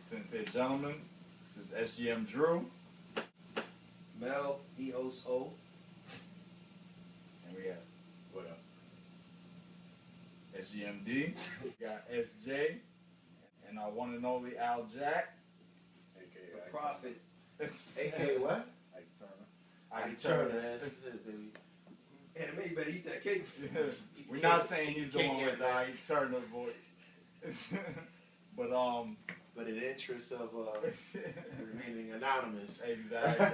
Sincere Gentlemen. This is SGM Drew. Mel, EOSO. And we got, what up? SGMD. We got SJ. And our one and only Al Jack. The Prophet. AKA what? Ike Turner. Ike Turner, that's it, baby. Anime, you better eat that cake. We're not saying he's the one with the Ike Turner voice. But in the interest of remaining anonymous. Exactly.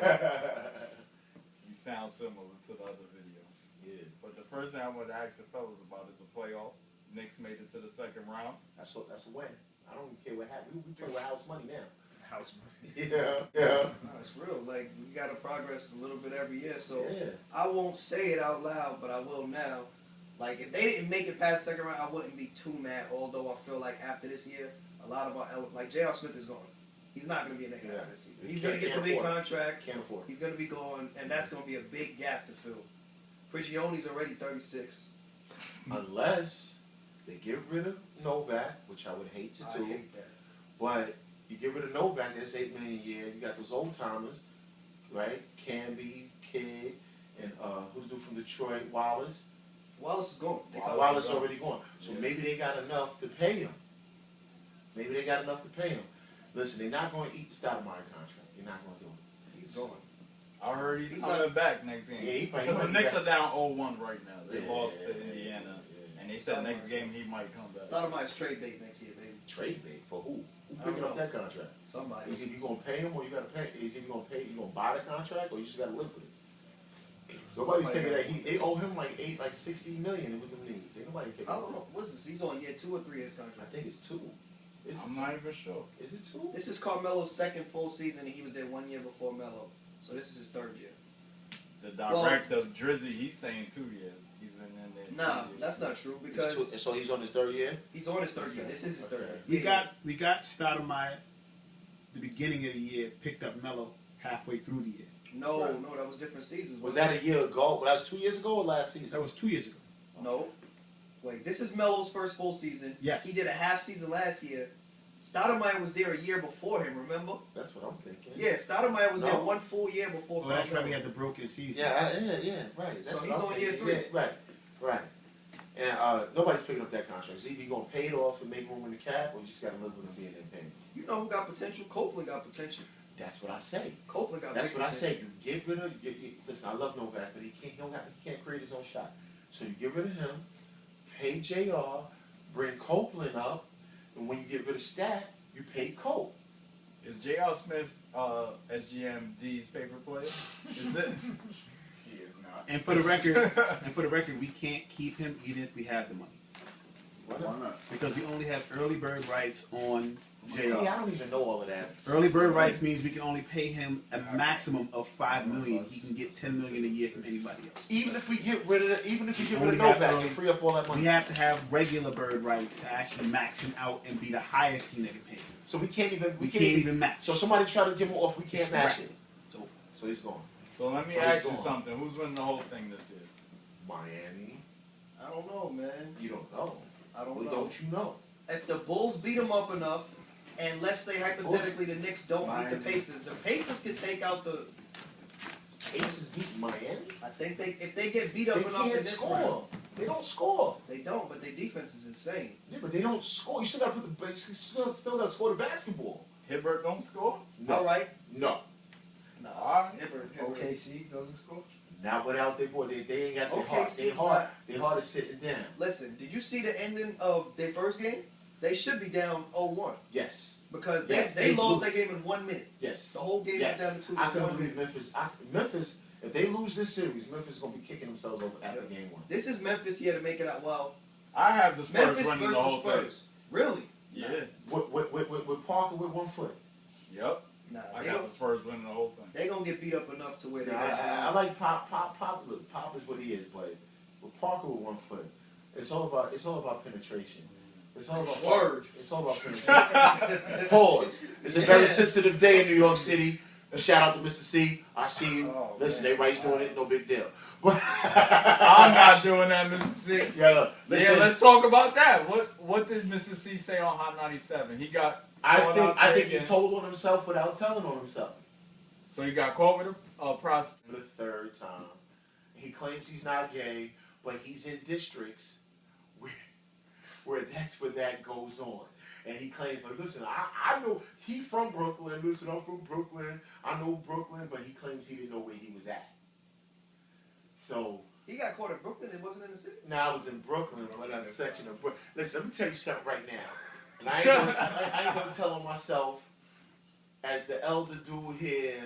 You sound similar to the other video. Yeah. But the first thing I want to ask the fellas about is the playoffs. Knicks made it to the second round. That's a win. I don't care what happened. We play with house money now. House money. Yeah. No, it's real. Like, we got to progress a little bit every year. So Yeah. I won't say it out loud, but I will now. Like, if they didn't make it past the second round, I wouldn't be too mad. Although I feel like after this year, a lot of our, like, J.R. Smith is gone. He's not going to be a Knicks after this season. He's going to get the big contract. Can't afford it. He's going to be gone, and that's going to be a big gap to fill. Prigioni's already 36. Unless they get rid of Novak, which I would hate to do. I hate that. But you get rid of Novak, that's $8 million a year. You got those old timers, right? Camby, Kidd, and who's due from Detroit, Wallace. Wallace is gone. Wallace already gone. So Yeah. maybe they got enough to pay him. Maybe they got enough to pay him. Listen, they're not going to eat the Stoudemire contract. They're not going to do it. He's gone. I heard he's He's coming not- back next game. Yeah, he might Because the come Knicks back. are down 0-1 right now. They Yeah, lost to yeah, Indiana. yeah. And they said next game he might come back. Stoudemire's trade bait next year, baby. Trade bait for who? Who I don't picking up know. that contract? Somebody. Is it you gonna pay him or you gotta pay? Is it you gonna pay? You gonna buy the contract or you just gotta live with it? Nobody's Somebody taking that. gotta- They owe him like 60 million with the knees. Ain't nobody taking I don't that. know. What's this? He's on year 2 or 3 of his I contract. think it's 2. Is it I'm 2? not even sure. Is it 2? This is Carmelo's second full season, and he was there 1 year before Melo. So this is his 3rd year. The director, Drizzy, he's saying 2 years. He's been in there 2 Nah, years. that's not true It's because 2. So he's on his 3rd year. he's on his 3rd year. Okay. This is his 3rd Okay. year. We got Stoudemire the beginning of the year, picked up Melo halfway through the year. No, Right. no, that was different seasons. Was that a year ago? Well, that was 2 years ago or last season? That was 2 years ago. No. Wait, this is Melo's first full season. Yes. He did a half season last year. Stoudemire was there a year before him, remember? That's what I'm thinking. Yeah, Stoudemire was there No. 1 full year before Oh, that's right. Carmelo. We had the broken season. Yeah, right. That's So what he's I'm on year thinking. 3. Yeah, right. And nobody's picking up that contract. So either you're gonna pay it off and make room in the cap, or you just gotta live with them being in pain. You know who got potential? Copeland got potential. That's what I say. Copeland got That's big what I potential. say. You get rid of. Listen, I love Novak, but he can't create his own shot. So you get rid of him, pay Jr., bring Copeland up, and when you get rid of Stat, you pay Cope. Is J.R. Smith's SGMD's favorite player? Is it? He is not. And for the record, we can't keep him even if we have the money Why Why not? not? because we only have early bird rights on See, JR. I don't even know all of that. Early bird rights means we can only pay him a maximum of $5 million. He can get $10 million a year from anybody else. Even if we get rid of Only have Novak early- and free up all that money. We have to have regular bird rights to actually max him out and be the highest team that can pay him. So we can't even. We can't even match. So somebody try to give him off. We can't It's match crap. it. It's over. So he's gone. So let me So ask he's you gone. something. Who's winning the whole thing this year? Miami. I don't know, man. You don't know. I don't Well, know. don't you know? If the Bulls beat them up enough, and let's say hypothetically the Knicks don't beat the Miami. Pacers, the Pacers can take out the. Aces beat Miami. I think if they get beat up They enough in can't this score. round, They don't score. they don't. But their defense is insane. Yeah, but they don't score. You still got to put the. You still got to score the basketball. Hibbert don't score? All right. No. Nah. Alright. Hibbert. OKC doesn't score? Not without their boy. They ain't got their Okay, heart. see, it's They hard is sitting down. Listen, did you see the ending of their first game? They should be down 0-1 Yes. because Yes, they they lost blew. that game in 1 minute. Yes. The whole game Yes. went down to 2 I in couldn't 1 believe minute. Memphis. If they lose this series, Memphis is gonna be kicking themselves over after Yep. game 1. This is Memphis here to make it out. Well, I have the Spurs Memphis winning versus the whole Spurs. Really? thing. Yeah. With Parker with 1 foot. Yep. Nah, I they got gon' the Spurs winning the whole thing. they gonna get beat up enough to where they. I like Pop. Look, Pop is what he is, but with Parker with 1 foot, it's all about penetration. It's all about Word. It's all about penetration. Pause. It's a very sensitive day in New York City. Shout out to Mr. C. I see you. Oh, Listen, man. everybody's doing it. No big deal. I'm not doing that, Mr. C. Yeah, listen. Yeah, let's talk about that. What did Mr. C say on Hot 97? He got. I think he told on himself without telling on himself. So he got caught with a prostitute. For the third time. He claims he's not gay, but he's in districts where that's where that goes on. And he claims, like, listen, I know he from Brooklyn. Listen, I'm from Brooklyn. I know Brooklyn, but he claims he didn't know where he was at. So He got caught in Brooklyn. It wasn't in the city. now I was in Brooklyn, but in a section of Brooklyn. Listen, let me tell you something right now. And I ain't gonna tell on myself as the elder dude here.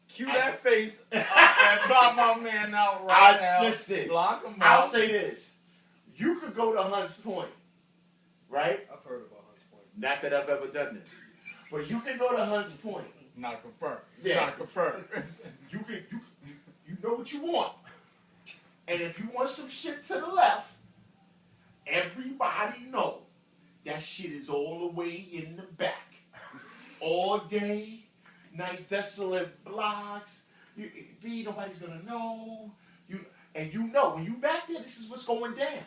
Cue that face and drop my man out right now. Listen, Block him I'll out. say this. You could go to Hunts Point, right? I've heard about Hunts Point. Not that I've ever done this. But you can go to Hunts Point. Not confirmed. It's Yeah. not confirmed. You know what you want. And if you want some shit to the left, everybody know that shit is all the way in the back. All day, nice desolate blocks. Nobody's gonna know. And you know, when you back there, this is what's going down.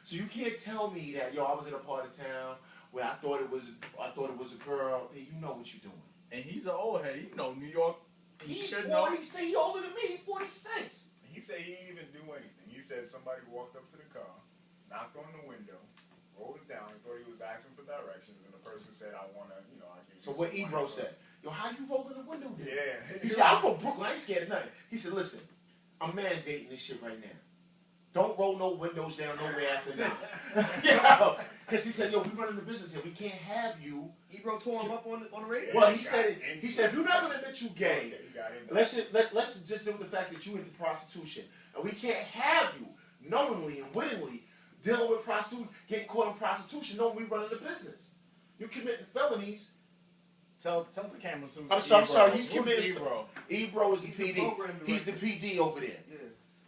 So you can't tell me that, yo, I was in a part of town where I thought it was a girl. Hey, you know what you're doing. And he's an old head. You know, New York. He He's should 40, know. he say he older than me, 46. He said he didn't even do anything. He said somebody walked up to the car, knocked on the window, rolled it down, and thought he was asking for directions, and the person said, I want to, I'll give you So some what money Ebro for said, yo, how you rolling the window down? Yeah. He said, I'm from Brooklyn, I ain't scared of nothing. He said, listen, I'm mandating this shit right now. Don't roll no windows down nowhere after 9. Because he said, yo, we running the business here. We can't have you. Ebro tore him up on the radio. Well, he said, if you're not going to admit you gay, He got into let's just deal with the fact that you into prostitution. And we can't have you knowingly and wittingly dealing with prostitution, getting caught in prostitution, knowing we running the business. You're committing felonies. Tell the cameras who's I'm sorry, he's Who's committed. Ebro? Ebro is the He's the PD. program He's the director. PD over there. Yeah.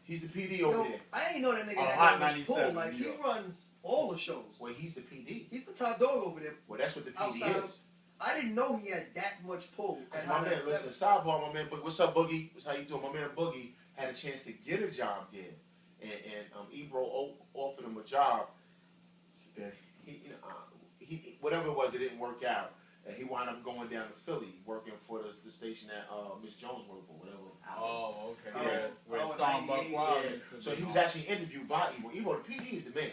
He's the PD over Yo, there. I ain't know that nigga On had Hot that much pull. 97, Like, he yeah. runs all the shows. Well, he's the PD. He's the top dog over there. Well, that's what the PD Outside of- is. I didn't know he had that much pull. At My Hot man, 97. listen, sidebar, my man. What's up, Boogie? What's how you doing? My man Boogie had a chance to get a job there, and Ebro offered him a job. He whatever it was, it didn't work out, and he wound up going down to Philly, working for the station that Miss Jones worked for, whatever. Oh, okay. Yeah. Where Oh, Starbuck 98, Wild Yeah. used to So be he was on. actually interviewed by Ebro. Ebro, the PD is the man.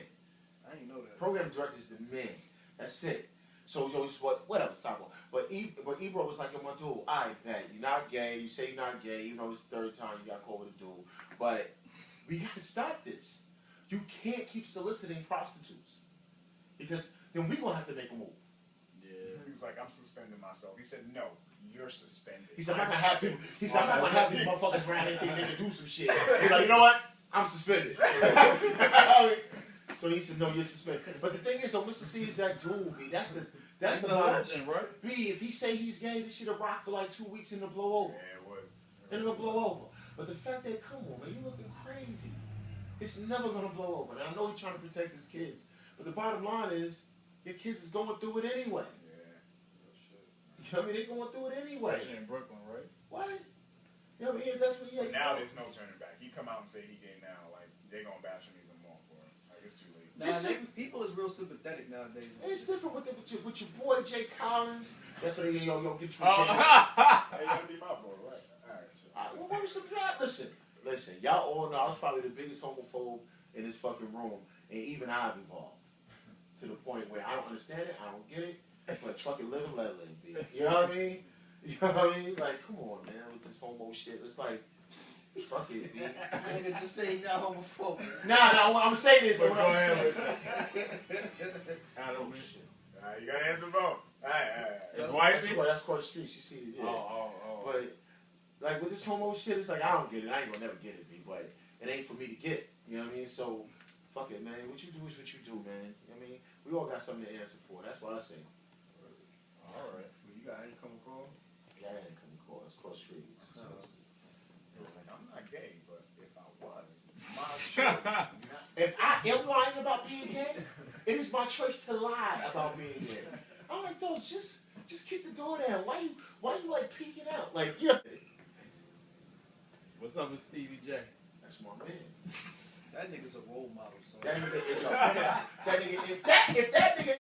I didn't know that. Program director is the man. That's it. So yo, it's whatever, stop. But Ebro was like, yo, my dude, I bet you're not gay. You say you're not gay. You know, it's the third time you got caught with a dude. But we got to stop this. You can't keep soliciting prostitutes because then we're gonna have to make a move. Yeah. He was like, I'm suspending myself. He said, no, you're suspended. He said, I'm not gonna have people. He said, I'm not gonna have these motherfuckers around here thinking they can do some shit. He's like, you know what? I'm suspended. So he said, no, you're suspended. But the thing is, though, Mr. C is that dude, B. That's That's the the bottom. legend, right? B, if he say he's gay, this shit'll rock for like 2 weeks and it'll blow over. Yeah, it would. And it'll blow over. But the fact that, come on, man, you looking crazy. It's never gonna blow over. And I know he's trying to protect his kids. But the bottom line is, your kids is going through it anyway. Yeah. You know what I mean? They're going through it anyway. Especially in Brooklyn, right? What? You know what I mean? That's what he But now there's no turning back. He come out and say he gay now, like, they're going to bash him even more for it. Like, it's too late. Nah, Just people is real sympathetic nowadays. It's different with your boy Jay Collins. That's what they yo get you. Oh. Hey, you got to be my boy, right? All right, sure. Well, what was the plot? Listen, y'all all know I was probably the biggest homophobe in this fucking room, and even I've evolved to the point where I don't understand it, I don't get it, but fucking live and let live, B. You know what I mean? You know what I mean? Like, come on, man, with this homo shit. It's like, fuck it, B. Nigga just say not homophobic. Nah, I'm saying this. But when go I'm- ahead with I don't know. All right, you got to answer the phone. All right. It's white people? That's called the street. She sees it, yeah. Oh. But like with this homo shit, it's like I don't get it. I ain't gonna never get it, B. But it ain't for me to get. You know what I mean? So fuck it, man. What you do is what you do, man. You know what I mean? We all got something to answer for. That's what I say. All right. You got any come call? Yeah, I ain't coming call. It's cross streets. It was like, I'm not gay, but if I was, it's my choice. not to If I am lying about being gay, it is my choice to lie about being gay. I'm like, dog, just just kick the door down. Why you like peeking out? Like, yeah. What's up with Stevie J? That's my man. That nigga's a role model, so. That nigga is a that nigga, if that